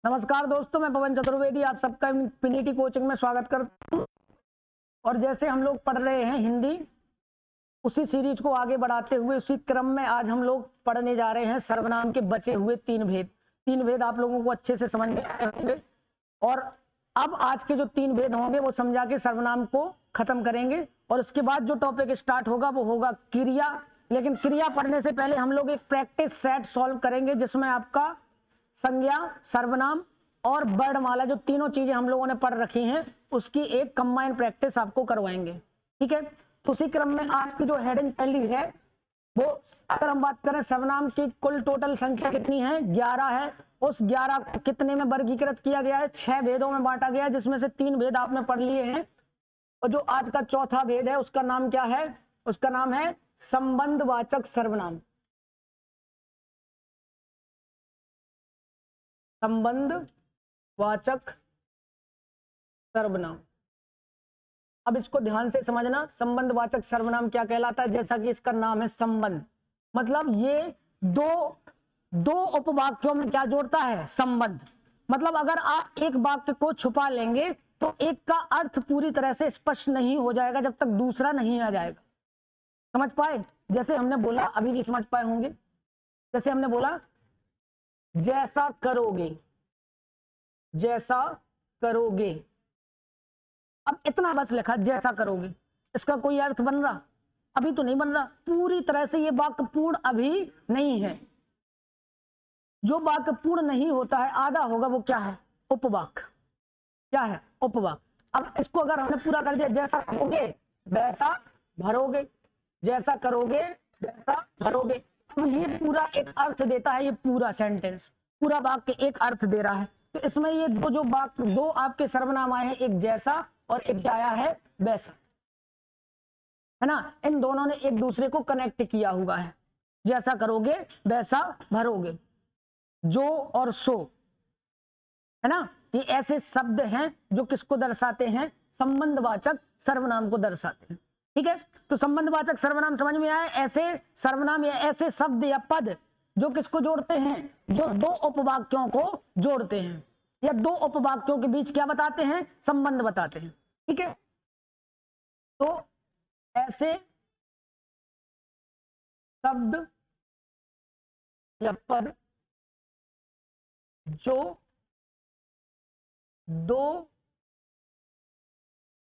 नमस्कार दोस्तों, मैं पवन चतुर्वेदी आप सबका इन्फिनिटी कोचिंग में स्वागत करता हूँ। और जैसे हम लोग पढ़ रहे हैं हिंदी, उसी सीरीज को आगे बढ़ाते हुए उसी क्रम में आज हम लोग पढ़ने जा रहे हैं सर्वनाम के बचे हुए तीन भेद आप लोगों को अच्छे से समझ में आए होंगे। और अब आज के जो तीन भेद होंगे वो समझा के सर्वनाम को खत्म करेंगे और उसके बाद जो टॉपिक स्टार्ट होगा वो होगा क्रिया। लेकिन क्रिया पढ़ने से पहले हम लोग एक प्रैक्टिस सेट सॉल्व करेंगे जिसमें आपका संज्ञा, सर्वनाम और वर्णमाला जो तीनों चीजें हम लोगों ने पढ़ रखी हैं उसकी एक कंबाइन प्रैक्टिस आपको करवाएंगे। ठीक है, तो उसी क्रम में आज की जो हेडिंग पहली है वो, अगर हम बात करें सर्वनाम की कुल टोटल संख्या कितनी है, 11 है। उस 11 को कितने में वर्गीकृत किया गया है, 6 भेदों में बांटा गया है, जिसमें से 3 भेद आपने पढ़ लिए हैं। और जो आज का चौथा भेद है उसका नाम क्या है, उसका नाम है संबंधवाचक सर्वनाम। संबंधवाचक सर्वनाम। अब इसको ध्यान से समझना, संबंधवाचक सर्वनाम क्या कहलाता है। जैसा कि इसका नाम है संबंध, मतलब ये दो उपवाक्यों में क्या जोड़ता है, संबंध। मतलब अगर आप एक वाक्य को छुपा लेंगे तो एक का अर्थ पूरी तरह से स्पष्ट नहीं हो जाएगा जब तक दूसरा नहीं आ जाएगा। समझ पाए? जैसे हमने बोला, अभी भी समझ पाए होंगे। जैसे हमने बोला जैसा करोगे, जैसा करोगे। अब इतना बस लिखा जैसा करोगे, इसका कोई अर्थ बन रहा? अभी तो नहीं बन रहा, पूरी तरह से ये वाक्य पूर्ण अभी नहीं है। जो वाक्य पूर्ण नहीं होता है, आधा होगा, वो क्या है, उपवाक्य। क्या है, उपवाक्य। अब इसको अगर हमने पूरा कर दिया, जैसा करोगे वैसा भरोगे, जैसा करोगे वैसा भरोगे। अब ये पूरा एक अर्थ देता है, ये पूरा सेंटेंस, पूरा वाक्य एक अर्थ दे रहा है। तो इसमें ये दो आपके सर्वनाम आए हैं, एक जैसा और एक आया है वैसा, है ना। इन दोनों ने एक दूसरे को कनेक्ट किया हुआ है। जैसा करोगे वैसा भरोगे, जो और सो, है ना। ये ऐसे शब्द हैं जो किसको दर्शाते हैं, संबंधवाचक सर्वनाम को दर्शाते हैं। ठीक है, तो संबंधवाचक सर्वनाम समझ में आए। ऐसे सर्वनाम या ऐसे शब्द या पद जो किसको जोड़ते हैं, जो दो उपवाक्यों को जोड़ते हैं या दो उपवाक्यों के बीच क्या बताते हैं, संबंध बताते हैं। ठीक है, तो ऐसे शब्द या पद जो दो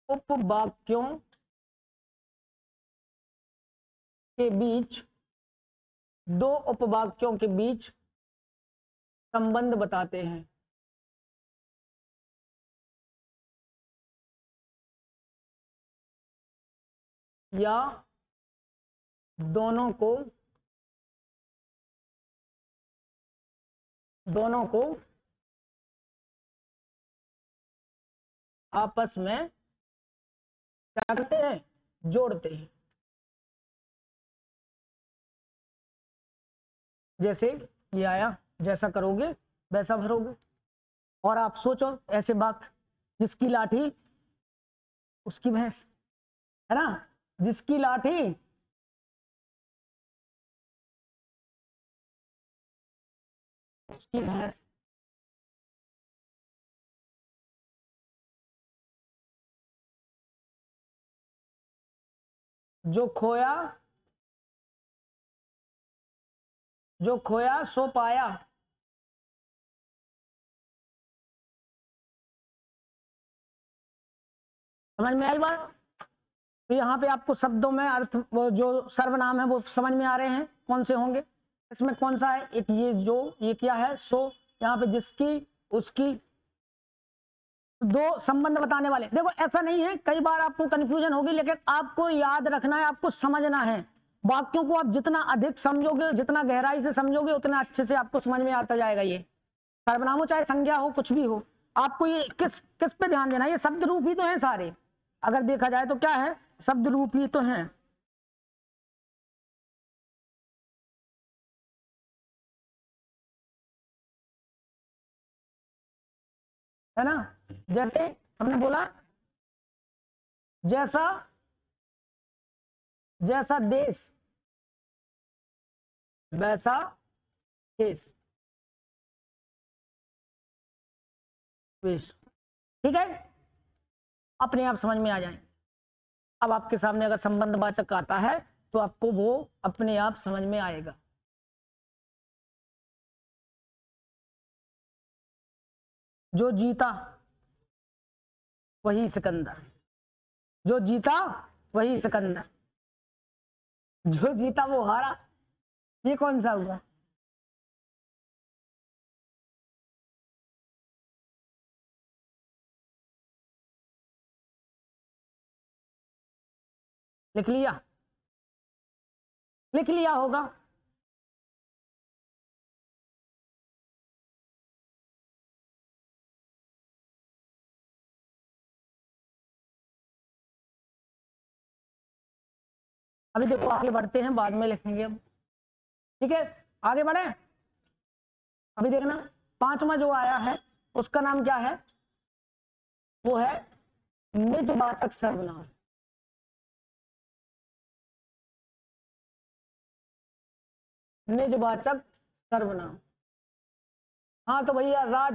उपवाक्यों के बीच, दो उपवाक्यों के बीच संबंध बताते हैं या दोनों को आपस में क्या करते हैं, जोड़ते हैं। जैसे ये आया, जैसा करोगे वैसा भरोगे। और आप सोचो ऐसे वाक्य, जिसकी लाठी उसकी भैंस, है ना। जिसकी लाठी उसकी भैंस। जो खोया सो पाया। समझ में आई बात? तो यहाँ पे आपको शब्दों में अर्थ, वो जो सर्वनाम है वो समझ में आ रहे हैं कौन से होंगे। इसमें कौन सा है, एक ये क्या है, सो। यहाँ पे जिसकी उसकी, दो संबंध बताने वाले। देखो ऐसा नहीं है, कई बार आपको कंफ्यूजन होगी, लेकिन आपको याद रखना है, आपको समझना है। वाक्यों को आप जितना अधिक समझोगे, जितना गहराई से समझोगे, उतना अच्छे से आपको समझ में आता जाएगा। ये सर्वनाम हो चाहे संज्ञा हो, कुछ भी हो, आपको ये किस पे ध्यान देना है। ये शब्द रूप ही तो है सारे, अगर देखा जाए तो क्या है, शब्द रूप ही तो है, है ना। जैसे हमने बोला जैसा देश वैसा केस, द्वेष। ठीक है, अपने आप समझ में आ जाए। अब आपके सामने अगर संबंधवाचक आता है तो आपको वो अपने आप समझ में आएगा। जो जीता वही सिकंदर, जो जीता वही सिकंदर, जो जीता वो हारा, ये कौन सा हुआ? लिख लिया? लिख लिया होगा। अभी देखो आगे बढ़ते हैं, बाद में लिखेंगे अब। ठीक है, आगे बढ़े। अभी देखना, पांचवा जो आया है उसका नाम क्या है? वो है निजवाचक सर्वनाम। निजवाचक सर्वनाम। हाँ तो भैया राज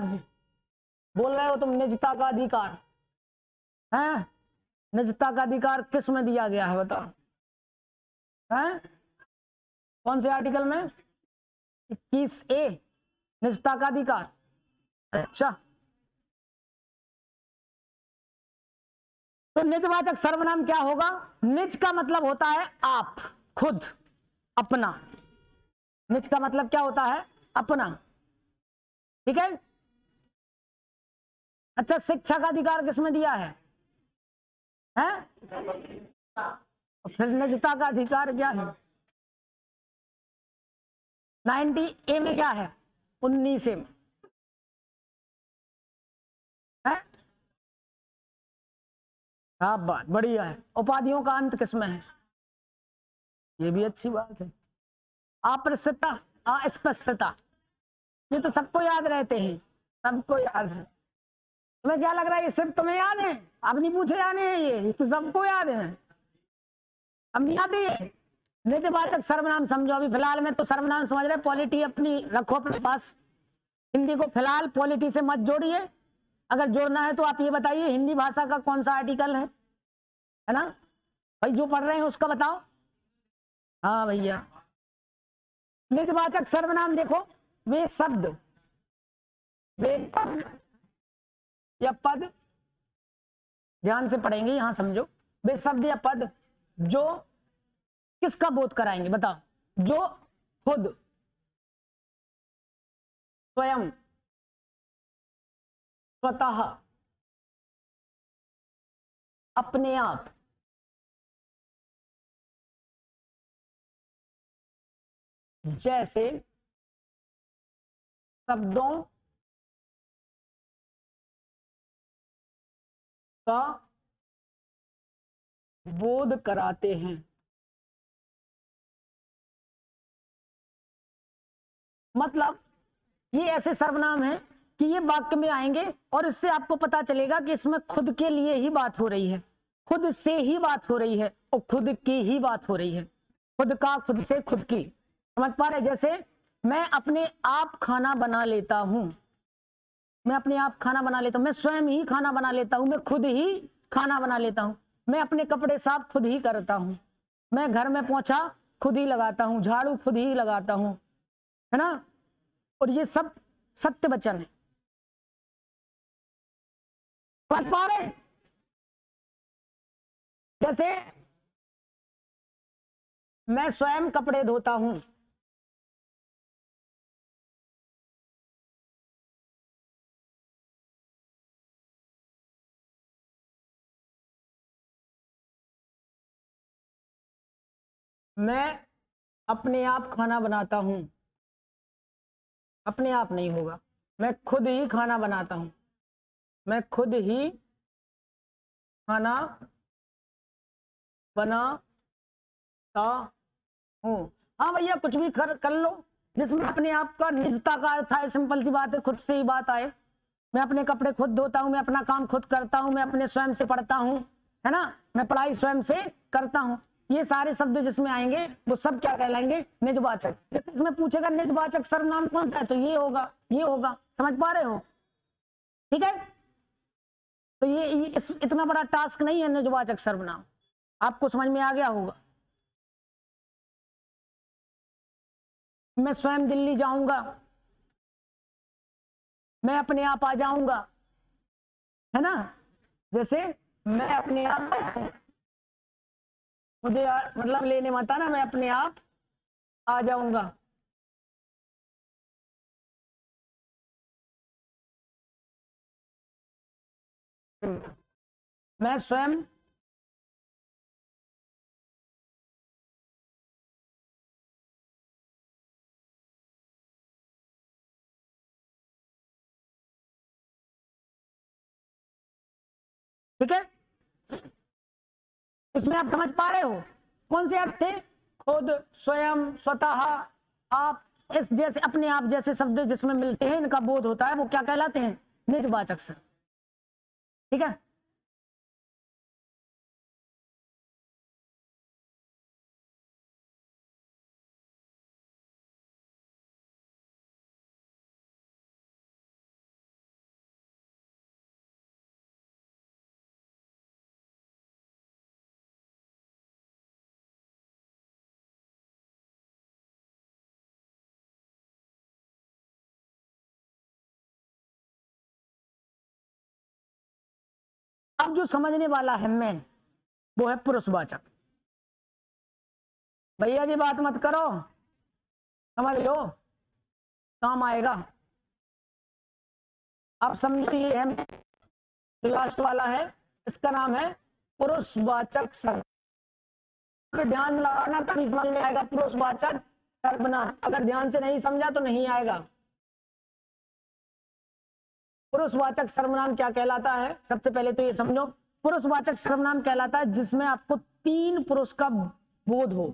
बोल रहे हो तुम, निजता का अधिकार है? निजता का अधिकार किस में दिया गया है बताओ? है कौन से आर्टिकल में? 21A, निजता का अधिकार। अच्छा, तो निजवाचक सर्वनाम क्या होगा? निज का मतलब होता है आप, खुद, अपना। निज का मतलब क्या होता है? अपना। ठीक है। अच्छा, शिक्षा का अधिकार किसमें दिया है? फिर निजता का अधिकार क्या है? 90A में क्या है? 19A में है? हाँ, बात बढ़िया है। उपाधियों का अंत किसमें है? ये भी अच्छी बात है। अप्रस्तुतता, अस्पष्टता, ये तो सबको याद रहते हैं, सबको याद है। तुम्हें क्या लग रहा है ये सिर्फ तुम्हें याद है? अब नहीं पूछे जाने हैं ये तो सबको याद है। अब नहीं याद है। निजवाचक सर्वनाम समझो अभी फिलहाल में तो सर्वनाम समझ रहे, पॉलिटी अपनी रखो अपने पास। हिंदी को फिलहाल पॉलिटी से मत जोड़िए। अगर जोड़ना है तो आप ये बताइए हिंदी भाषा का कौन सा आर्टिकल है ना भाई? जो पढ़ रहे हैं उसका बताओ। हाँ भैया, निजवाचक सर्वनाम देखो, वे शब्द या पद, ध्यान से पढ़ेंगे यहां समझो। वे शब्द या पद जो किसका बोध कराएंगे बताओ? जो खुद, स्वयं, स्वतः, अपने आप, जैसे शब्दों का बोध कराते हैं। मतलब ये ऐसे सर्वनाम है कि ये वाक्य में आएंगे और इससे आपको पता चलेगा कि इसमें खुद के लिए ही बात हो रही है, खुद से ही बात हो रही है और खुद की ही बात हो रही है। खुद का, खुद से, खुद की। समझ पा रहे? जैसे मैं अपने आप खाना बना लेता हूं, मैं अपने आप खाना बना लेता हूं, मैं स्वयं ही खाना बना लेता हूं, मैं खुद ही खाना बना लेता हूं, मैं अपने कपड़े साफ खुद ही करता हूं, मैं घर में पोंछा खुद ही लगाता हूं, झाड़ू खुद ही लगाता हूं, है ना? और ये सब सत्य वचन है। समझ पा रहे? जैसे मैं स्वयं कपड़े धोता हूं, मैं अपने आप खाना बनाता हूं, अपने आप नहीं होगा, मैं खुद ही खाना बनाता हूं, मैं खुद ही खाना बनाता हूं। हाँ भैया, कुछ भी कर लो जिसमें अपने आप का निजता का अर्थ है। सिंपल सी बात है, खुद से ही बात आए। मैं अपने कपड़े खुद धोता हूं, मैं अपना काम खुद करता हूं, मैं अपने स्वयं से पढ़ता हूं, है ना, मैं पढ़ाई स्वयं से करता हूं। ये सारे शब्द जिसमें आएंगे वो सब क्या कहलाएंगे? निजवाचक। जैसे इसमें पूछेगा निजवाचक सर्वनाम कौन सा है तो ये होगा, ये होगा। समझ पा रहे हो? ठीक है, तो ये इतना बड़ा टास्क नहीं है निजवाचक सर्वनाम, आपको समझ में आ गया होगा। मैं स्वयं दिल्ली जाऊंगा, मैं अपने आप आ जाऊंगा, है ना। जैसे मैं अपने आप, मुझे मतलब लेने मत आना, मैं अपने आप आ जाऊंगा। मैं स्वयं ठीक है, इसमें आप समझ पा रहे हो कौन से अर्थ थे? खुद, स्वयं, स्वतः, आप, इस जैसे अपने आप जैसे शब्द जिसमें मिलते हैं इनका बोध होता है वो क्या कहलाते हैं? निजवाचक से। ठीक है, अब जो समझने वाला है मेन वो है पुरुषवाचक। भैया जी बात मत करो, समझ लो, काम आएगा। आप समझो, ये है जो लास्ट वाला है, इसका नाम है पुरुषवाचक सर्वनाम। पे ध्यान लगाना तभी समझ में आएगा पुरुषवाचक सर्वनाम, अगर ध्यान से नहीं समझा तो नहीं आएगा। पुरुषवाचक सर्वनाम क्या कहलाता है? सबसे पहले तो ये समझो, पुरुषवाचक सर्वनाम कहलाता है जिसमें आपको तीन पुरुष का बोध हो।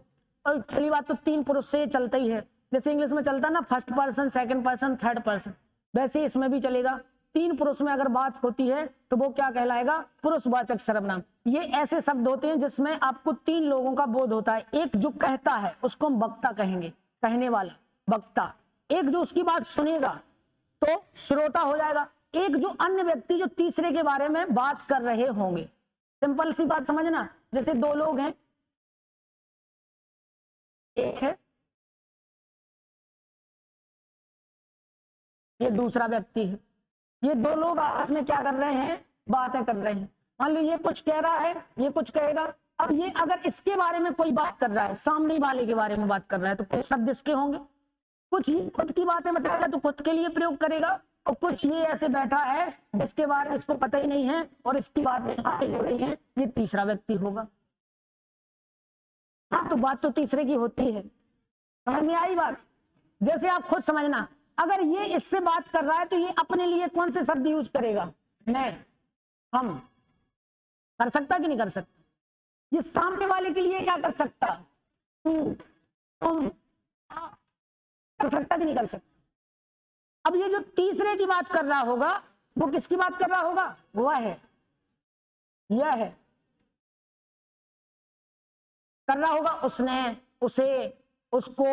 और पहली बात तो तीन पुरुष से चलता ही है, जैसे इंग्लिश में चलता है ना first person, second person, third person, वैसे ही इसमें भी चलेगा। तीन पुरुष में अगर बात होती है तो वो क्या कहलाएगा? पुरुषवाचक सर्वनाम। ये ऐसे शब्द होते हैं जिसमें आपको तीन लोगों का बोध होता है। एक जो कहता है उसको हम वक्ता कहेंगे, कहने वाला वक्ता। एक जो उसकी बात सुनेगा तो श्रोता हो जाएगा। एक जो अन्य व्यक्ति जो तीसरे के बारे में बात कर रहे होंगे। सिंपल सी बात समझना, जैसे दो लोग हैं, एक है, ये दूसरा व्यक्ति है, ये दो लोग आपस में क्या कर रहे हैं? बातें कर रहे हैं। मान लो ये कुछ कह रहा है, ये कुछ कहेगा। अब ये अगर इसके बारे में कोई बात कर रहा है, सामने वाले के बारे में बात कर रहा है, तो कुछ शब्द इसके होंगे, कुछ ही खुद की बातें बताएगा तो खुद के लिए प्रयोग करेगा, और कुछ ये ऐसे बैठा है जिसके बारे में इसको पता ही नहीं है और इसकी बातें हो रही है, ये तीसरा व्यक्ति होगा। हाँ, तो बात तो तीसरे की होती है। समझ में आई बात? जैसे आप खुद समझना, अगर ये इससे बात कर रहा है तो ये अपने लिए कौन से शब्द यूज करेगा? मैं, हम। कर सकता कि नहीं कर सकता? ये सामने वाले के लिए क्या कर सकता? तू, तुम, कर सकता कि नहीं कर सकता? अब ये जो तीसरे की बात कर रहा होगा वो किसकी बात कर रहा होगा? वह है, यह है, कर रहा होगा उसने, उसे, उसको,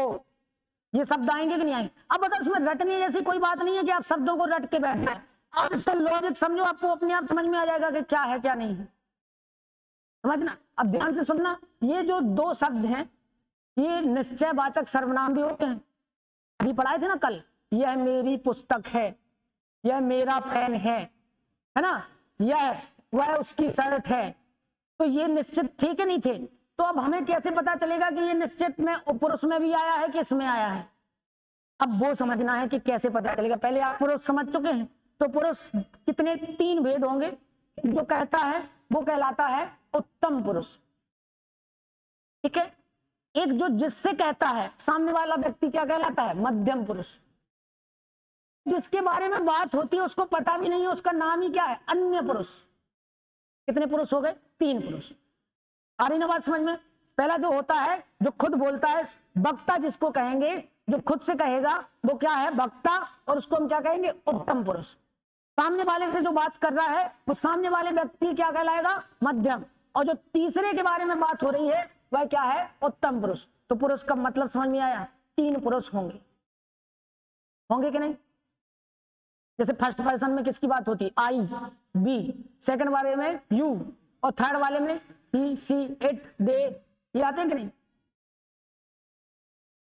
ये शब्द आएंगे कि नहीं आएंगे? अब बताओ, इसमें रटने जैसी कोई बात नहीं है कि आप शब्दों को रट के बैठना है। आप इसका लॉजिक समझो, आपको अपने आप समझ में आ जाएगा कि क्या है क्या नहीं है। समझना, अब ध्यान से सुनना, ये जो दो शब्द हैं ये निश्चयवाचक सर्वनाम भी होते हैं। अभी पढ़ाए थे ना कल, यह मेरी पुस्तक है, यह मेरा पेन है ना, यह वह उसकी शर्ट है। तो ये निश्चित थे कि नहीं थे? तो अब हमें कैसे पता चलेगा कि ये निश्चित में पुरुष में भी आया है कि इसमें आया है? अब वो समझना है कि कैसे पता चलेगा। पहले आप पुरुष समझ चुके हैं, तो पुरुष कितने? तीन भेद होंगे। जो कहता है वो कहलाता है उत्तम पुरुष, ठीक है। एक जो जिससे कहता है सामने वाला व्यक्ति क्या कहलाता है? मध्यम पुरुष। जिसके बारे में बात होती है उसको पता भी नहीं है, उसका नाम ही क्या है? अन्य पुरुष। कितने पुरुष हो गए? तीन पुरुष। आ रही ना बात समझ में? पहला जो होता है जो खुद बोलता है, वक्ता जिसको कहेंगे, जो खुद से कहेगा वो क्या है? वक्ता, और उसको हम क्या कहेंगे? उत्तम पुरुष। सामने वाले से जो बात कर रहा है वो सामने वाले व्यक्ति क्या कहलाएगा? मध्यम। और जो तीसरे के बारे में बात हो रही है वह क्या है? उत्तम पुरुष। तो पुरुष का मतलब समझ में आया? तीन पुरुष होंगे, होंगे कि नहीं? जैसे फर्स्ट पर्सन में किसकी बात होती है? आई, बी, सेकंड वाले में यू, और थर्ड वाले में ही, सी, इट, दे, ये आते हैं कि नहीं?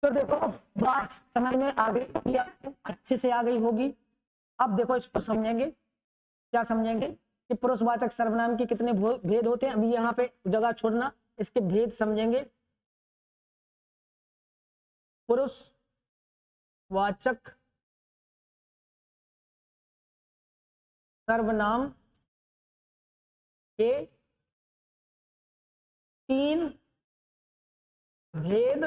तो देखो बात समझ में आ गई, अच्छे से आ गई होगी। अब देखो इसको समझेंगे, क्या समझेंगे कि पुरुषवाचक सर्वनाम के कितने भेद होते हैं। अभी यहाँ पे जगह छोड़ना, इसके भेद समझेंगे। पुरुषवाचक सर्वनाम के 3 भेद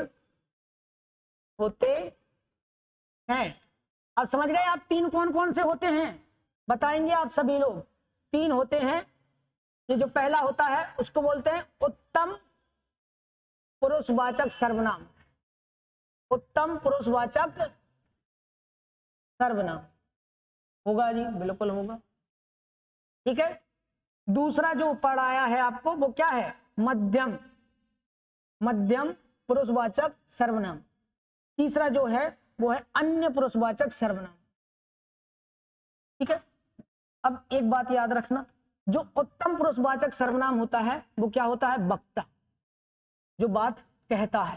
होते हैं। अब समझ गए आप 3 कौन कौन से होते हैं? बताएंगे आप सभी लोग। 3 होते हैं। ये जो पहला होता है उसको बोलते हैं उत्तम पुरुषवाचक सर्वनाम। उत्तम पुरुषवाचक सर्वनाम होगा जी, बिल्कुल होगा। ठीक है। दूसरा जो पढ़ाया है आपको वो क्या है? मध्यम, मध्यम पुरुषवाचक सर्वनाम। तीसरा जो है वो है अन्य पुरुषवाचक सर्वनाम। ठीक है। अब एक बात याद रखना, जो उत्तम पुरुषवाचक सर्वनाम होता है वो क्या होता है? वक्ता, जो बात कहता है।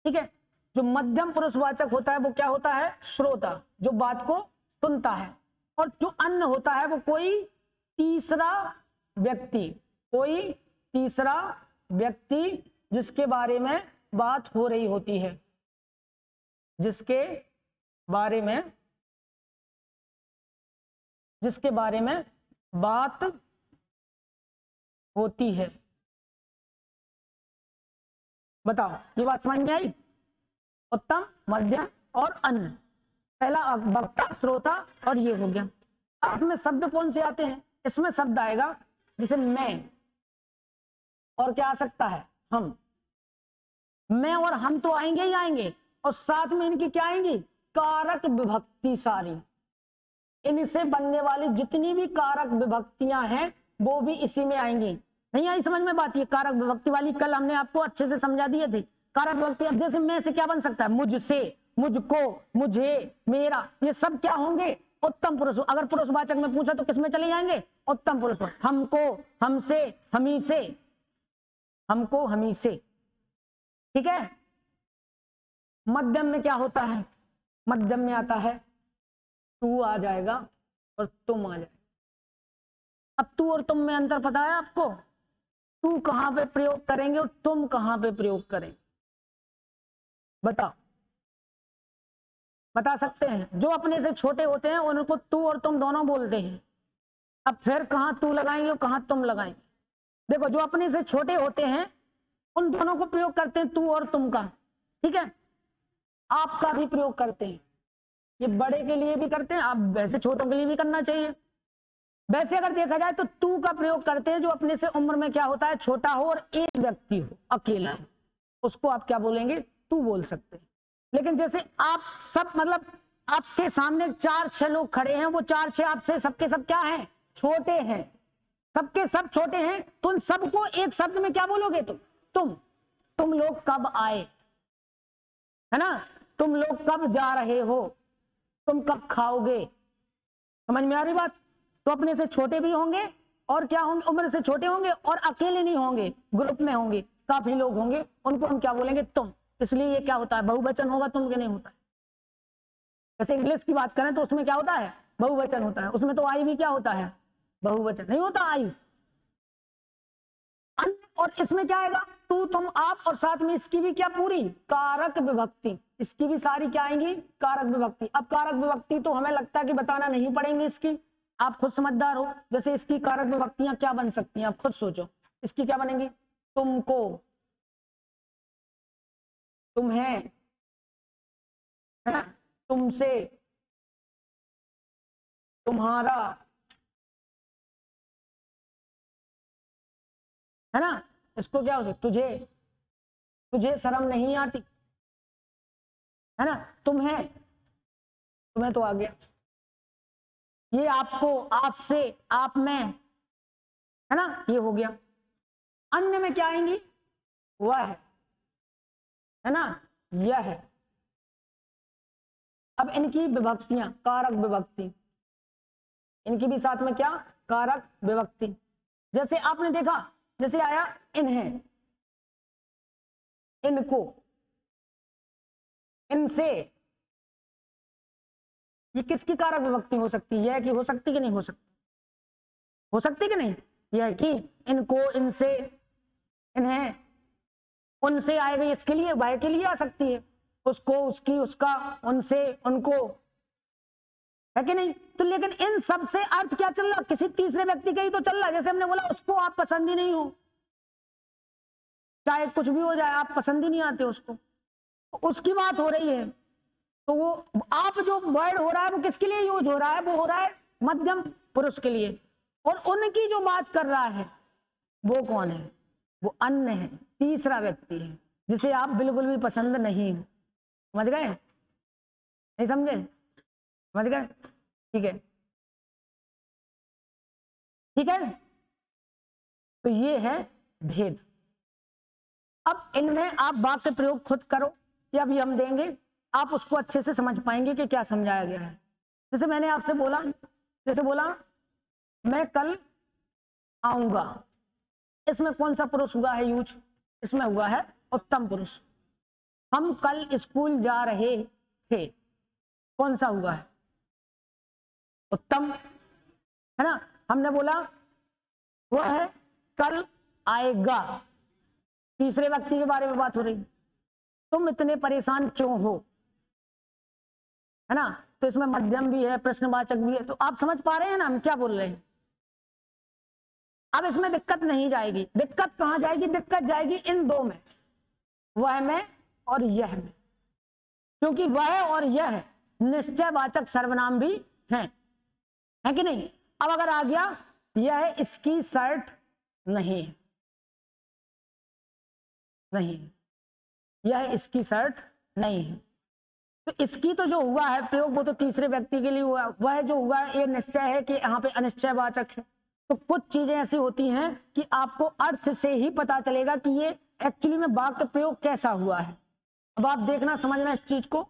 ठीक है। जो मध्यम पुरुषवाचक होता है वो क्या होता है? श्रोता, जो बात को सुनता है। और जो अन्य होता है वो कोई तीसरा व्यक्ति, कोई तीसरा व्यक्ति जिसके बारे में बात हो रही होती है, जिसके बारे में बात होती है। बताओ, ये बात समझ में आई? उत्तम, मध्यम और अन्य। पहला वक्ता, श्रोता और ये हो गया। अब इसमें शब्द कौन से आते हैं? इसमें शब्द आएगा जैसे मैं, और क्या आ सकता है? हम। मैं और हम तो आएंगे ही आएंगे, और साथ में इनकी क्या आएंगी? कारक विभक्ति सारी। इनसे बनने वाली जितनी भी कारक विभक्तियां हैं वो भी इसी में आएंगी। नहीं आई समझ में बात? ये कारक विभक्ति वाली कल हमने आपको अच्छे से समझा दिए थे। कारक विभक्ति, अब जैसे मैं से क्या बन सकता है? मुझसे, मुझको, मुझे, मेरा, ये सब क्या होंगे? उत्तम पुरुष। अगर पुरुषवाचक में पूछा तो किसमें चले जाएंगे? उत्तम पुरुष। हमको, हमसे, हमी से, हमको, हमी से। ठीक है। मध्यम में क्या होता है? मध्यम में आता है तू आ जाएगा और तुम आ जाएगा। अब तू और तुम में अंतर पता है आपको? तू कहां पे प्रयोग करेंगे और तुम कहां पे प्रयोग करेंगे? बताओ, बता सकते हैं? जो अपने से छोटे होते हैं उनको तू और तुम दोनों बोलते हैं। अब फिर कहां तू लगाएंगे और कहां तुम लगाएंगे? देखो, जो अपने से छोटे होते हैं उन दोनों को प्रयोग करते हैं, तू और तुम का। ठीक है। आपका भी प्रयोग करते हैं, ये बड़े के लिए भी करते हैं, आप वैसे छोटों के लिए भी करना चाहिए। वैसे अगर देखा जाए तो तू का प्रयोग करते हैं जो अपने से उम्र में क्या होता है? छोटा हो और एक व्यक्ति हो, अकेला हो, उसको आप क्या बोलेंगे? तू बोल सकते हैं। लेकिन जैसे आप सब, मतलब आपके सामने 4-6 लोग खड़े हैं, वो 4-6 आपसे सबके सब क्या हैं? छोटे हैं, सबके सब छोटे हैं, तो उन सबको एक शब्द में क्या बोलोगे? तुम लोग कब आए, है ना? तुम लोग कब जा रहे हो, तुम कब खाओगे। समझ में आ रही बात? तो अपने से छोटे भी होंगे और क्या होंगे? उम्र से छोटे होंगे और अकेले नहीं होंगे, ग्रुप में होंगे, काफी लोग होंगे, उनको हम क्या बोलेंगे? तुम। इसलिए ये क्या होता है? बहुवचन होगा, तुम के नहीं होता है। जैसे इंग्लिश की बात करें तो उसमें क्या होता है? बहुवचन होता है। उसमें तो आई भी क्या होता है? बहुवचन नहीं होता आई। और इसमें क्या आएगा? तू, तुम, आप, और साथ में इसकी भी क्या? पूरी कारक विभक्ति। इसकी भी सारी क्या आएंगी? कारक विभक्ति। अब कारक विभक्ति तो हमें लगता है कि बताना नहीं पड़ेंगे इसकी, आप खुद समझदार हो। जैसे इसकी कारक विभक्तियां क्या बन सकती हैं? आप खुद सोचो। इसकी क्या बनेगी? तुमको, तुम्हें, है ना? तुमसे, तुम्हारा, है ना? इसको क्या हो सकता? तुझे, तुझे शर्म नहीं आती, है ना? तुम्हें, तुम्हें तो आ गया। ये आपको, आपसे, आप में, है ना? ये हो गया। अन्य में क्या आएंगी? वह है ना? यह है। अब इनकी विभक्तियां, कारक विभक्ति, इनकी भी साथ में क्या कारक विभक्ति। जैसे आपने देखा, जैसे आया इन्हें, इनको, इनसे, ये किसकी कारक विभक्ति हो सकती है? यह कि हो सकती कि नहीं हो सकती? हो सकती कि नहीं? यह कि इनको, इनसे, इन्हें, उनसे आएगा, इसके लिए वाय के लिए आ सकती है, उसको, उसकी, उसका, उनसे, उनको, है कि नहीं? तो लेकिन इन सब से अर्थ क्या चल रहा? किसी तीसरे व्यक्ति का ही तो चल रहा है। जैसे हमने बोला उसको आप पसंद ही नहीं हो, चाहे कुछ भी हो जाए आप पसंद ही नहीं आते उसको, तो उसकी बात हो रही है। तो वो आप जो वर्ड हो रहा है वो किसके लिए यूज हो रहा है? वो हो रहा है मध्यम पुरुष के लिए। और उनकी जो बात कर रहा है वो कौन है? वो अन्य है, तीसरा व्यक्ति है, जिसे आप बिल्कुल भी पसंद नहीं हो। समझ गए? नहीं समझे? समझ गए? ठीक है, ठीक है। तो ये है भेद। अब इनमें आप वाक्य प्रयोग खुद करो, या भी हम देंगे, आप उसको अच्छे से समझ पाएंगे कि क्या समझाया गया है। जैसे मैंने आपसे बोला, जैसे बोला मैं कल आऊंगा, इसमें कौन सा पुरुष हुआ है यूज? इसमें हुआ है उत्तम पुरुष। हम कल स्कूल जा रहे थे, कौन सा हुआ है? उत्तम, है ना? हमने बोला वो है कल आएगा, तीसरे व्यक्ति के बारे में बात हो रही। तुम इतने परेशान क्यों हो, है ना? तो इसमें मध्यम भी है, प्रश्नवाचक भी है। तो आप समझ पा रहे हैं ना हम क्या बोल रहे हैं? अब इसमें दिक्कत नहीं जाएगी। दिक्कत कहां जाएगी? दिक्कत जाएगी इन दो में, वह में और यह में, क्योंकि वह और यह निश्चयवाचक सर्वनाम भी हैं, है कि नहीं? अब अगर आ गया यह इसकी शर्ट नहीं है, नहीं, यह इसकी शर्ट नहीं है, तो इसकी तो जो हुआ है प्रयोग वो तो तीसरे व्यक्ति के लिए हुआ। वह जो हुआ है ये निश्चय है कि यहाँ पे अनिश्चयवाचक है। तो कुछ चीजें ऐसी होती हैं कि आपको अर्थ से ही पता चलेगा कि ये एक्चुअली में वाक्य प्रयोग कैसा हुआ है। अब आप देखना, समझना इस चीज को।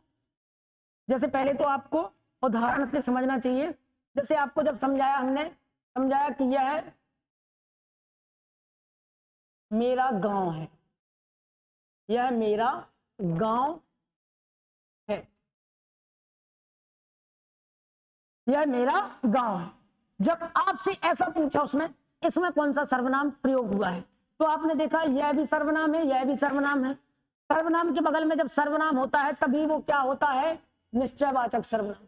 जैसे पहले तो आपको उदाहरण से समझना चाहिए। जैसे आपको जब समझाया, हमने समझाया कि यह मेरा गांव है, यह मेरा गांव है, यह मेरा गांव है। जब आपसे ऐसा पूछा उसमें, इसमें कौन सा सर्वनाम प्रयोग हुआ है, तो आपने देखा यह भी सर्वनाम है, यह भी सर्वनाम है। सर्वनाम के बगल में जब सर्वनाम होता है तभी वो क्या होता है? निश्चयवाचक सर्वनाम।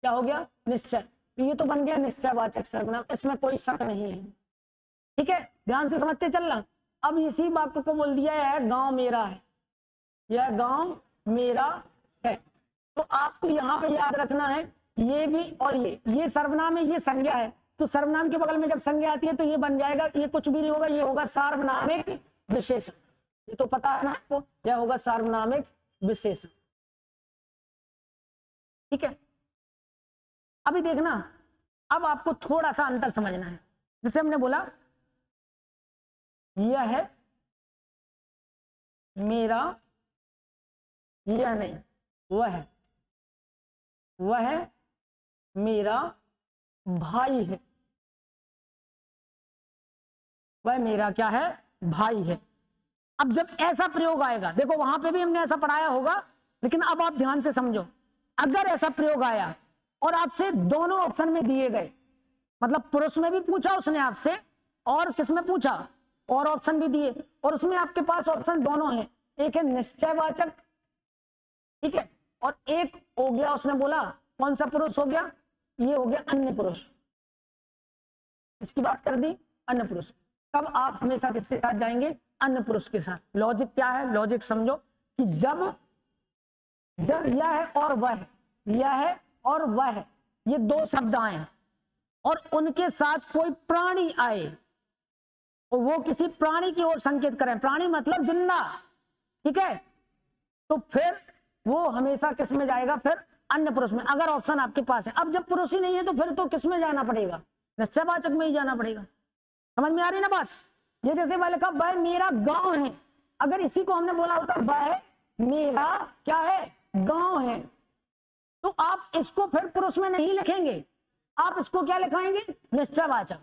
क्या हो गया? निश्चय। तो ये तो बन गया निश्चयवाचक सर्वनाम, इसमें कोई शक नहीं है। ठीक है, ध्यान से समझते चलना। अब इसी वाक्य को बोल दिया है गांव मेरा है, यह गांव मेरा है। तो आपको यहाँ पे याद रखना है ये भी और ये सर्वनाम है, ये संज्ञा है। तो सर्वनाम के बगल में जब संज्ञा आती है तो ये बन जाएगा, ये कुछ भी नहीं होगा, ये होगा सार्वनामिक विशेषण। ये तो पता है ना आपको, यह होगा सार्वनामिक विशेषण। ठीक है, अभी देखना, अब आपको थोड़ा सा अंतर समझना है। जैसे हमने बोला यह है मेरा, यह नहीं, वह है मेरा भाई है, वह मेरा क्या है? भाई है। अब जब ऐसा प्रयोग आएगा, देखो वहां पे भी हमने ऐसा पढ़ाया होगा, लेकिन अब आप ध्यान से समझो। अगर ऐसा प्रयोग आया और आपसे दोनों ऑप्शन में दिए गए, मतलब पुरुष में भी पूछा उसने आपसे और किस में पूछा, और ऑप्शन भी दिए, और उसमें आपके पास ऑप्शन दोनों हैं, एक है निश्चयवाचक, ठीक है, और एक हो गया, उसने बोला कौन सा पुरुष हो गया? ये हो गया अन्य पुरुष। इसकी बात कर दी अन्य पुरुष। तब आप हमेशा किसके साथ जाएंगे? अन्य पुरुष के साथ। लॉजिक क्या है? लॉजिक समझो कि जब यह है और वह है, यह है और वह है, ये दो शब्द आए और उनके साथ कोई प्राणी आए और वो किसी प्राणी की ओर संकेत करें, प्राणी मतलब जिंदा, ठीक है, तो फिर वो हमेशा किस में जाएगा? फिर अन्य पुरुष में, अगर ऑप्शन आपके पास है। अब जब पुरुष ही नहीं है तो फिर तो किस में जाना पड़ेगा? निश्चयवाचक में ही जाना पड़ेगा। समझ में आ रही ना बात? ये जैसे मैंने कहा वह मेरा गांव है, अगर इसी को हमने बोला होता वह मेरा क्या है? गांव है, तो आप इसको फिर पुरुष में नहीं लिखेंगे, आप इसको क्या लिखाएंगे, निश्चयवाचक।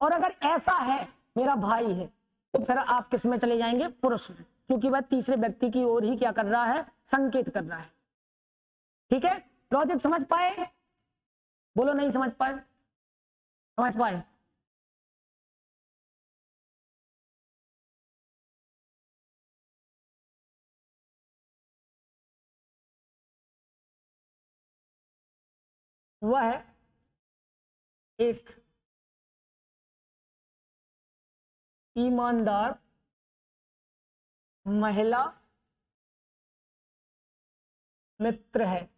और अगर ऐसा है मेरा भाई है तो फिर आप किस में चले जाएंगे, पुरुष में, क्योंकि वह तीसरे व्यक्ति की ओर ही क्या कर रहा है, संकेत कर रहा है। ठीक है, लॉजिक समझ पाए, बोलो नहीं समझ पाए, समझ पाए। वह है एक ईमानदार महिला मित्र है।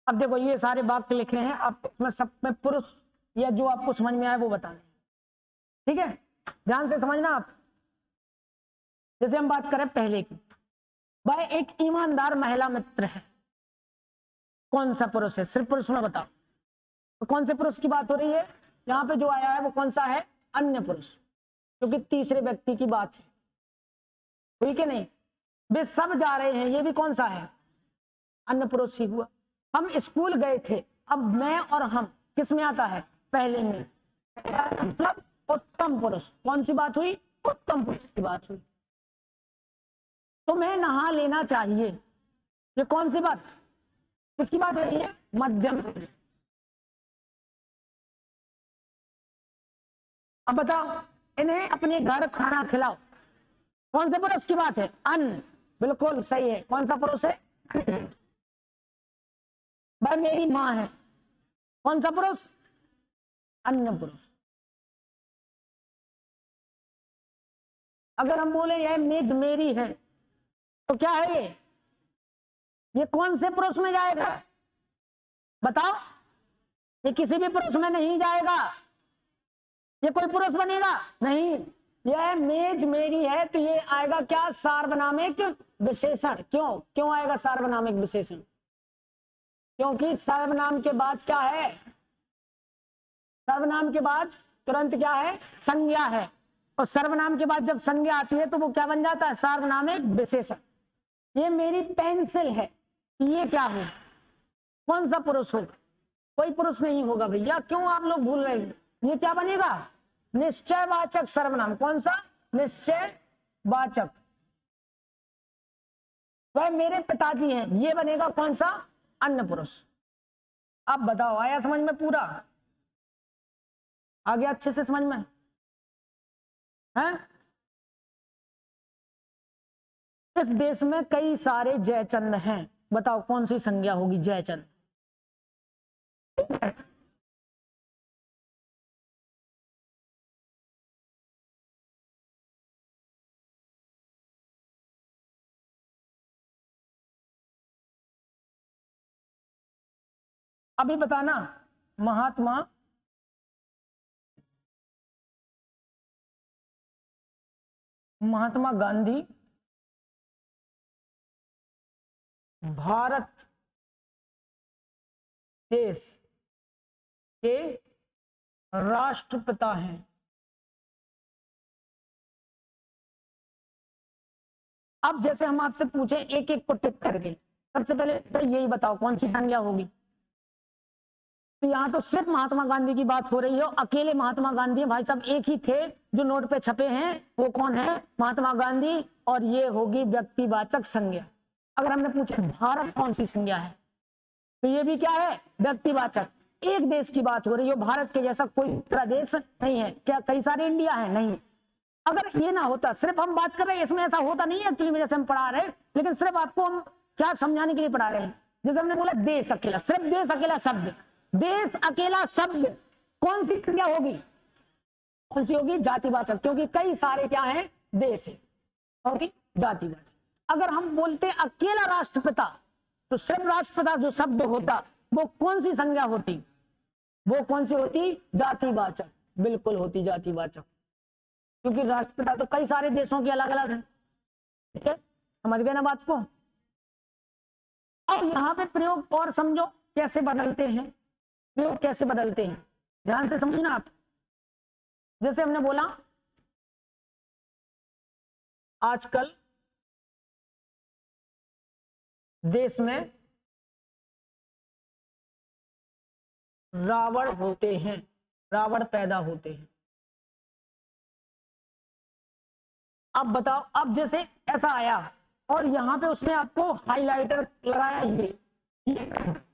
अब देखो ये सारे वाक्य लिखे हैं, आप इसमें सब में पुरुष या जो आपको समझ में आए वो बताने। ठीक है, ध्यान से समझना आप। जैसे हम बात करें पहले की, वह एक ईमानदार महिला मित्र है। कौन सा पुरुष है, सिर्फ पुरुष में बताओ। तो कौन से पुरुष की बात हो रही है यहाँ पे, जो आया है वो कौन सा है, अन्य पुरुष, क्योंकि तीसरे व्यक्ति की बात है। ठीक है नहीं, वे सब जा रहे हैं, ये भी कौन सा है, अन्य पुरुष ही हुआ। हम स्कूल गए थे, अब मैं और हम किस में आता है, पहले में, मतलब उत्तम पुरुष। कौन सी बात हुई, उत्तम पुरुष की बात हुई। तुम्हें नहा लेना चाहिए, ये कौन सी बात, किसकी बात हो रही है, मध्यम पुरुष। अब बताओ, इन्हें अपने घर खाना खिलाओ, कौन से पुरुष की बात है, अन्य, बिल्कुल सही है। कौन सा पुरुष है, भाई मेरी माँ है, कौन सा पुरुष, अन्य पुरुष। अगर हम बोले यह मेज मेरी है तो क्या है ये कौन से पुरुष में जाएगा, बताओ। ये किसी भी पुरुष में नहीं जाएगा, ये कोई पुरुष बनेगा नहीं। यह मेज मेरी है तो ये आएगा क्या, सार्वनामिक विशेषण। क्यों क्यों आएगा सार्वनामिक विशेषण, क्योंकि सर्वनाम के बाद क्या है, सर्वनाम के बाद तुरंत क्या है, संज्ञा है। और सर्वनाम के बाद जब संज्ञा आती है तो वो क्या बन जाता है, सार्वनामिक विशेषण। ये मेरी पेंसिल है, ये क्या हो, कौन सा पुरुष होगा, कोई पुरुष नहीं होगा भैया, क्यों आप लोग भूल रहे हैं, ये क्या बनेगा, निश्चयवाचक सर्वनाम। कौन सा, निश्चयवाचक। वह मेरे पिताजी हैं, ये बनेगा कौन सा, अन्य पुरुष। अब बताओ आया समझ में, पूरा आ गया अच्छे से समझ में है? इस देश में कई सारे जयचंद हैं, बताओ कौन सी संज्ञा होगी, जयचंद। अभी बताना, महात्मा महात्मा गांधी भारत देश के राष्ट्रपिता हैं। अब जैसे हम आपसे पूछे एक एक को टिक करके, सबसे पहले तो यही बताओ कौन सी संज्ञा होगी। तो यहाँ तो सिर्फ महात्मा गांधी की बात हो रही है, अकेले महात्मा गांधी भाई साहब एक ही थे जो नोट पे छपे हैं, वो कौन है, महात्मा गांधी, और ये होगी व्यक्तिवाचक संज्ञा। अगर हमने पूछा भारत कौन सी संज्ञा है, तो ये भी क्या है, व्यक्तिवाचक। एक देश की बात हो रही है, भारत के जैसा कोई दूसरा देश नहीं है, क्या कई सारे इंडिया है, नहीं। अगर ये ना होता, सिर्फ हम बात कर रहे हैं, इसमें ऐसा होता नहीं है एक्चुअली में, जैसे हम पढ़ा रहे हैं, लेकिन सिर्फ आपको हम क्या समझाने के लिए पढ़ा रहे हैं। जैसे हमने बोला देश अकेला, सिर्फ देश अकेला शब्द, देश अकेला शब्द कौन सी संज्ञा होगी, कौन सी होगी, जातिवाचक, क्योंकि कई सारे क्या है, देश है, होगी जातिवाचक। अगर हम बोलते अकेला राष्ट्रपिता, तो सिर्फ राष्ट्रपिता जो शब्द होता वो कौन सी संज्ञा होती, वो कौन सी होती, जातिवाचक, बिल्कुल होती जातिवाचक, क्योंकि राष्ट्रपिता तो कई सारे देशों के अलग अलग हैं। ठीक है, समझ गए ना बात को। अब यहाँ पे प्रयोग और समझो कैसे बदलते हैं, प्रयोग कैसे बदलते हैं, ध्यान से समझना आप। जैसे हमने बोला आजकल देश में रावण होते हैं, रावण पैदा होते हैं। अब बताओ, अब जैसे ऐसा आया और यहाँ पे उसने आपको हाइलाइटर लगाया, ये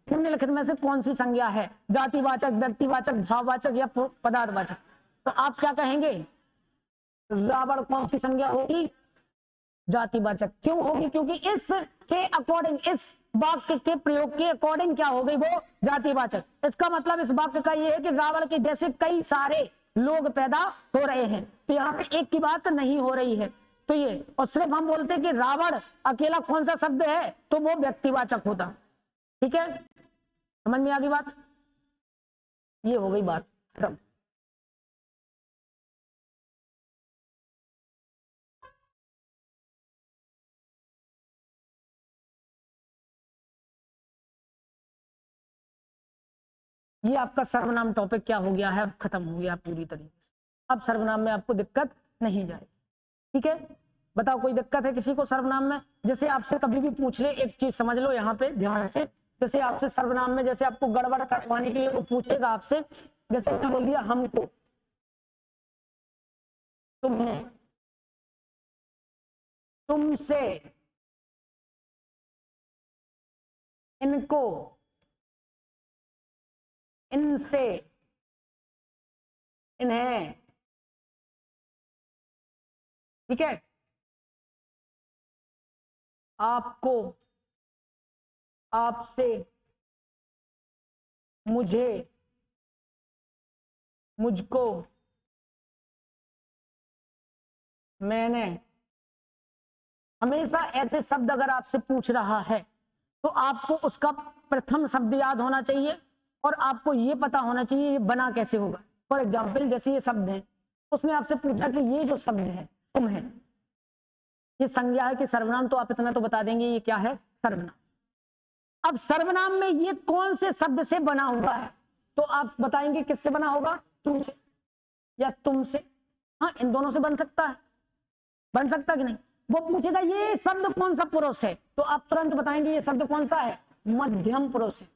निम्नलिखित में से कौन सी संज्ञा है, जातिवाचक, व्यक्तिवाचक, भाववाचक या पदार्थवाचक, तो आप क्या कहेंगे, रावण कौन सी संज्ञा होगी, जातिवाचक। क्यों होगी, क्योंकि इस के अकॉर्डिंग, इस वाक्य के प्रयोग के अकॉर्डिंग क्या हो गई, वो जातिवाचक। इसका मतलब इस वाक्य का ये है कि रावण के जैसे कई सारे लोग पैदा हो रहे हैं, तो यहाँ पे एक की बात नहीं हो रही है, तो ये, और सिर्फ हम बोलते हैं कि रावण अकेला कौन सा शब्द है, तो वो व्यक्तिवाचक होता। ठीक है, समझ में आ गई बात, ये हो गई बात खत्म। ये आपका सर्वनाम टॉपिक क्या हो गया है, खत्म हो गया पूरी तरीके से। अब सर्वनाम में आपको दिक्कत नहीं जाएगी। ठीक है, बताओ कोई दिक्कत है किसी को सर्वनाम में? जैसे आपसे कभी भी पूछ ले, एक चीज समझ लो यहाँ पे ध्यान से, जैसे आपसे सर्वनाम में जैसे आपको गड़बड़ करवाने के लिए वो पूछेगा आपसे, जैसे उसने बोल दिया हमको, तुम्हें, तुमसे, इनको, इनसे, इन्हें। ठीक है, आपको, आपसे, मुझे, मुझको, मैंने। हमेशा ऐसे शब्द अगर आपसे पूछ रहा है तो आपको उसका प्रथम शब्द याद होना चाहिए और आपको ये पता होना चाहिए ये बना कैसे होगा। फॉर एग्जाम्पल जैसे ये शब्द है, उसने आपसे पूछा कि ये जो शब्द है तुम है, ये संज्ञा है कि सर्वनाम, तो आप इतना तो बता देंगे ये क्या है, सर्वनाम। अब सर्वनाम में ये कौन से शब्द से बना हुआ है, तो आप बताएंगे किससे बना होगा, तुमसे या तुमसे हाँ, इन दोनों से बन सकता है, बन सकता कि नहीं। वो पूछेगा ये शब्द कौन सा पुरुष है, तो आप तुरंत बताएंगे ये शब्द कौन सा है, मध्यम पुरुष है।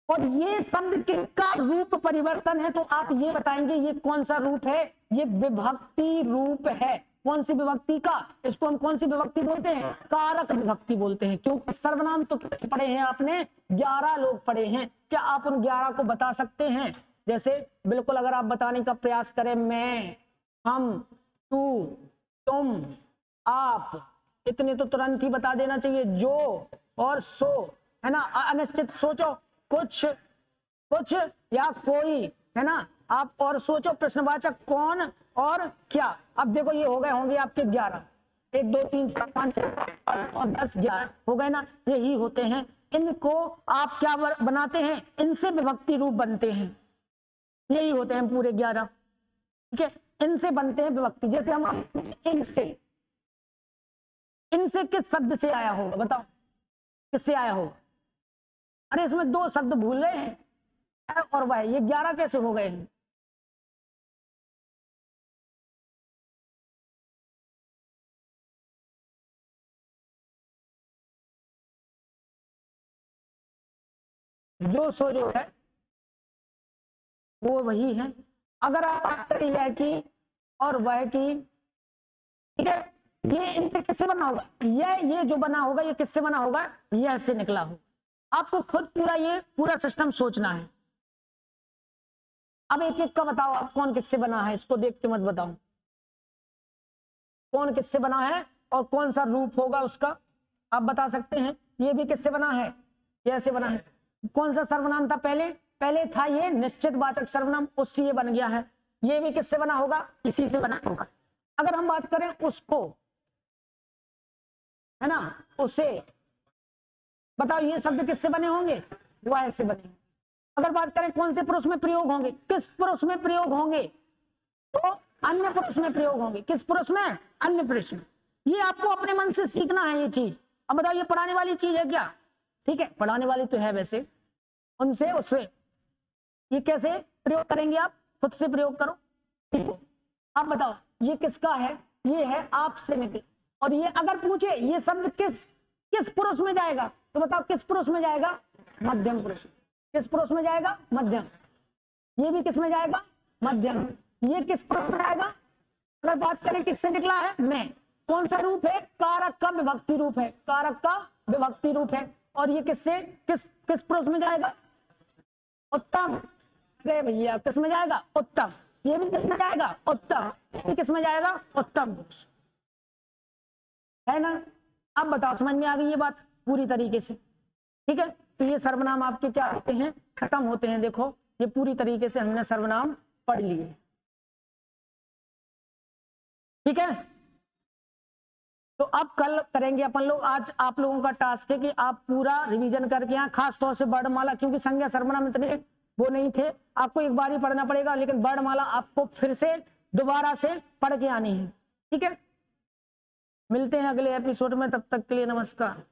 और ये शब्द किसका रूप परिवर्तन है, तो आप ये बताएंगे ये कौन सा रूप है, ये विभक्ति रूप है। कौन सी विभक्ति का, इसको हम कौन सी विभक्ति बोलते हैं, कारक विभक्ति बोलते हैं। क्योंकि सर्वनाम तो पढ़े हैं आपने, 11 लोग पढ़े हैं। क्या आप उन 11 को बता सकते हैं? जैसे बिल्कुल अगर आप बताने का प्रयास करें, मैं, हम, तू, तुम, आप, इतने तो तुरंत ही बता देना चाहिए। जो और सो, है ना। अनिश्चित सोचो, कुछ, कुछ या कोई, है ना। आप और सोचो, प्रश्नवाचक कौन और क्या। अब देखो ये हो गए होंगे आपके 11, 1 2 3 4 5 6 और 10 11 हो गए ना। यही होते हैं, इनको आप क्या बनाते हैं, इनसे विभक्ति रूप बनते हैं। यही होते हैं पूरे 11, ठीक है, इनसे बनते हैं विभक्ति। जैसे हम इनसे, इनसे किस शब्द से आया होगा, बताओ किससे आया होगा। अरे इसमें 2 शब्द भूल रहे हैं और वह, ये 11 कैसे हो गए हैं। जो सो जो है वो वही है। अगर आप बात करें यह की और वह की, ठीक है, ये इनसे किससे बना होगा, ये जो बना होगा ये किससे बना होगा, यह से निकला होगा। आपको खुद ये पूरा सिस्टम सोचना है। अब एक एक का बताओ, आप कौन किससे बना है, इसको देख के मत बताओ कौन किससे बना है और कौन सा रूप होगा उसका। आप बता सकते हैं ये भी किससे बना है, कैसे बना है। कौन सा सर्वनाम था पहले, पहले था ये निश्चित वाचक सर्वनाम, उससे ये बन गया है। ये भी किससे बना होगा, इसी से बना होगा। अगर हम बात करें उसको, है ना, उसे, बताओ ये शब्द किससे बने होंगे, वह से बने। अगर बात करें कौन से पुरुष में प्रयोग होंगे, किस पुरुष में प्रयोग होंगे, तो अन्य पुरुष में प्रयोग होंगे। किस पुरुष में, अन्य पुरुष में। ये आपको अपने मन से सीखना है ये चीज। अब बताओ ये पढ़ाने वाली चीज है क्या, ठीक है, पढ़ाने वाली तो है वैसे। उनसे उससे, ये कैसे प्रयोग करेंगे, आप खुद से प्रयोग करो। आप बताओ ये किसका है, ये है आपसे निकले। और ये अगर पूछे ये शब्द किस पुरुष में जाएगा, तो बताओ किस पुरुष में जाएगा, मध्यम पुरुष। किस पुरुष में जाएगा, मध्यम। ये भी किस में जाएगा, मध्यम। ये किस पुरुष में जाएगा। अगर बात करें किससे निकला है, मैं, कौन सा रूप है, कारक का विभक्ति रूप है, कारक का विभक्ति रूप है। और ये किससे किस पुरुष में जाएगा, उत्तम। अरे भैया किस में जाएगा, उत्तम। ये भी किस में जाएगा, उत्तम। ये भी किस में जाएगा, उत्तम पुरुष, है ना। अब बताओ समझ में आ गई ये बात पूरी तरीके से, ठीक है। तो ये सर्वनाम आपके क्या होते हैं, खत्म होते हैं। देखो ये पूरी तरीके से हमने सर्वनाम पढ़ लिए, ठीक है। तो अब कल करेंगे अपन लोग, आज आप लोगों का टास्क है कि आप पूरा रिवीजन करके यहाँ, खास तौर से वर्णमाला, क्योंकि संज्ञा सर्वनाम इतने वो नहीं थे, आपको एक बार ही पढ़ना पड़ेगा, लेकिन वर्णमाला आपको फिर से दोबारा से पढ़ के आनी है, ठीक है। मिलते हैं अगले एपिसोड में, तब तक के लिए नमस्कार।